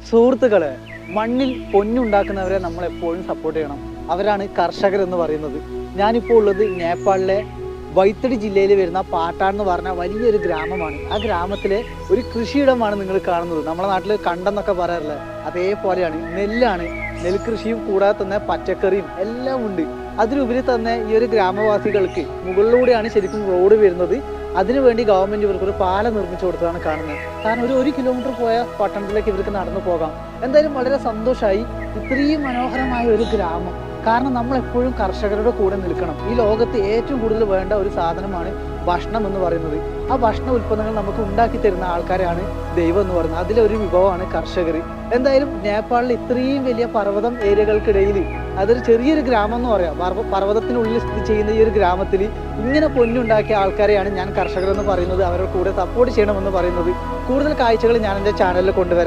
സുഹൃത്തുക്കളെ, മണ്ണിൽ പൊന്നുണ്ടാക്കുന്നവരെ നമ്മൾ എപ്പോഴും സപ്പോർട്ട് ചെയ്യണം. അവരാണ് കർഷകർ എന്ന് പറയുന്നത്. ഞാനിപ്പോൾ ഉള്ളത് നേപ്പാളിലെ വൈത്തടി ജില്ലയിൽ വരുന്ന പാട്ടാൻ എന്ന് പറഞ്ഞ വലിയൊരു ഗ്രാമമാണ്. ആ ഗ്രാമത്തിലെ ഒരു കൃഷിയിടമാണ് നിങ്ങൾ കാണുന്നത്. നമ്മുടെ നാട്ടിൽ കണ്ടെന്നൊക്കെ പറയാറില്ലേ, അതേപോലെയാണ്. നെല്ലാണ്, നെൽകൃഷിയും കൂടാതെ തന്നെ പച്ചക്കറിയും എല്ലാം ഉണ്ട്. അതിലുപരി തന്നെ ഈ ഒരു ഗ്രാമവാസികൾക്ക് മുകളിലൂടെയാണ് ശരിക്കും റോഡ് വരുന്നത്. അതിനുവേണ്ടി ഗവൺമെന്റ് ഇവർക്കൊരു പാലം നിർമ്മിച്ചു കൊടുത്തതാണ് കാണുന്നത്. കാരണം ഒരു കിലോമീറ്റർ പോയ പട്ടണത്തിലേക്ക് ഇവർക്ക് നടന്നു പോകാം. എന്തായാലും വളരെ സന്തോഷമായി. ഇത്രയും മനോഹരമായ ഒരു ഗ്രാമം. കാരണം നമ്മൾ എപ്പോഴും കർഷകരുടെ കൂടെ നിൽക്കണം. ഈ ലോകത്ത് ഏറ്റവും കൂടുതൽ വേണ്ട ഒരു സാധനമാണ് ഭക്ഷണം എന്ന് പറയുന്നത്. ആ ഭക്ഷണ ഉൽപ്പന്നങ്ങൾ നമുക്ക് ഉണ്ടാക്കി തരുന്ന ആൾക്കാരാണ് ദൈവം എന്ന് പറയുന്നത്. അതിലൊരു വിഭവമാണ് കർഷകർ. എന്തായാലും നേപ്പാളിൽ ഇത്രയും വലിയ പർവ്വതം ഏരിയകൾക്കിടയിൽ അതൊരു ചെറിയൊരു ഗ്രാമം എന്ന് പറയാം. പർവ്വതത്തിനുള്ളിൽ സ്ഥിതി ചെയ്യുന്ന ഈ ഒരു ഗ്രാമത്തിൽ ഇങ്ങനെ പൊന്നുണ്ടാക്കിയ ആൾക്കാരെയാണ് ഞാൻ കർഷകർ എന്ന് പറയുന്നത്. അവരുടെ കൂടെ സപ്പോർട്ട് ചെയ്യണമെന്ന് പറയുന്നത്. കൂടുതൽ കാഴ്ചകൾ ഞാൻ എൻ്റെ ചാനലിൽ കൊണ്ടുവരാം.